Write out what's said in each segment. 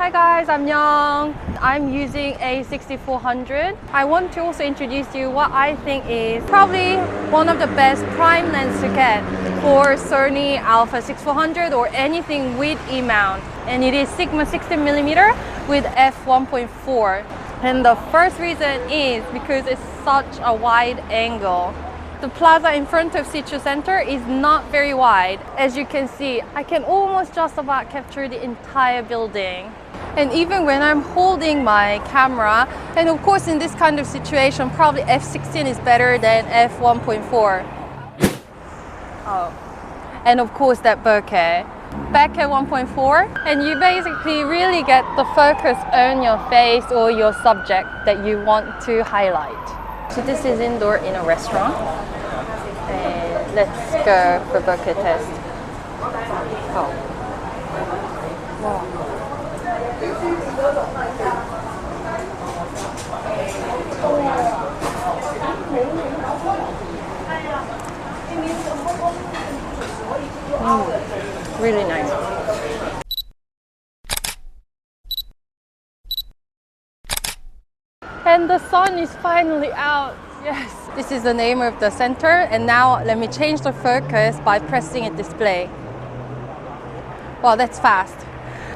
Hi guys, I'm Young. I'm using a A6400. I want to also introduce you what I think is probably one of the best prime lens to get for Sony a6400 or anything with E-mount. And it is Sigma 16mm with f1.4. And the first reason is because it's such a wide angle. The plaza in front of Xiqu Centre is not very wide. As you can see, I can almost just about capture the entire building. And even when I'm holding my camera, and of course in this kind of situation, probably f16 is better than f1.4. Oh, and of course that bokeh. Back at 1.4, and you basically really get the focus on your face or your subject that you want to highlight. So this is indoor in a restaurant, and let's go for bokeh test. Oh. Wow. Really nice. And the sun is finally out. Yes. This is the name of the center, and now let me change the focus by pressing a display. Wow, that's fast.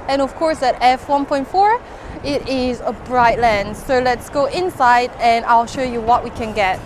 And of course at f1.4, it is a bright lens. So let's go inside and I'll show you what we can get.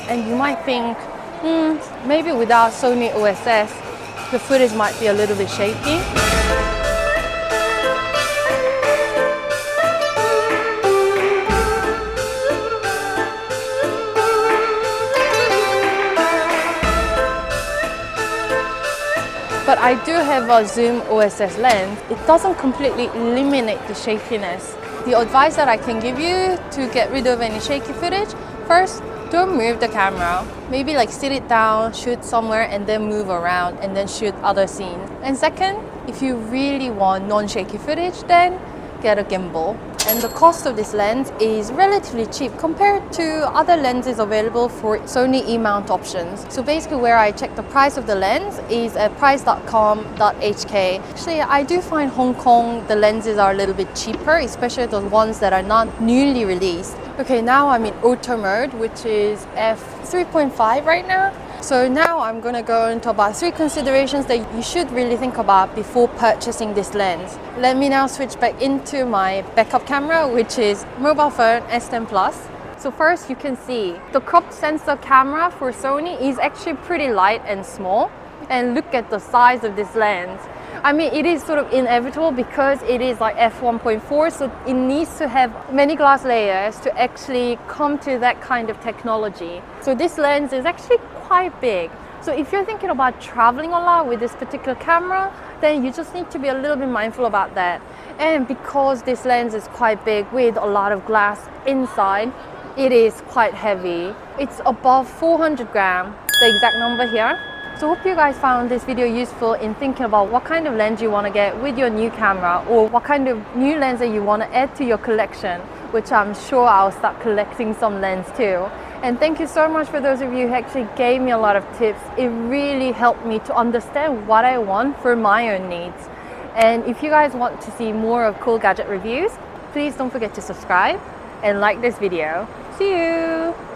And you might think, maybe without Sony OSS, the footage might be a little bit shaky. But I do have a zoom OSS lens. It doesn't completely eliminate the shakiness. The advice that I can give you to get rid of any shaky footage, first, don't move the camera. Maybe like sit it down, shoot somewhere, and then move around and then shoot other scenes. And second, if you really want non-shaky footage, then get a gimbal. And the cost of this lens is relatively cheap compared to other lenses available for Sony E-mount options. So basically where I check the price of the lens is at price.com.hk. Actually, I do find Hong Kong, the lenses are a little bit cheaper, especially the ones that are not newly released. Okay, now I'm in auto mode, which is f3.5 right now. So now I'm going to go into about 3 considerations that you should really think about before purchasing this lens. Let me now switch back into my backup camera, which is mobile phone S10 Plus. So first you can see the crop sensor camera for Sony is actually pretty light and small. And look at the size of this lens. I mean, it is sort of inevitable because it is like f1.4, so it needs to have many glass layers to actually come to that kind of technology. So this lens is actually quite big. So if you're thinking about traveling a lot with this particular camera, then you just need to be a little bit mindful about that. And because this lens is quite big with a lot of glass inside, it is quite heavy. It's above 400 grams, the exact number here. So hope you guys found this video useful in thinking about what kind of lens you want to get with your new camera, or what kind of new lens that you want to add to your collection, which I'm sure I'll start collecting some lens too. And thank you so much for those of you who actually gave me a lot of tips. It really helped me to understand what I want for my own needs. And if you guys want to see more of cool gadget reviews, please don't forget to subscribe and like this video. See you!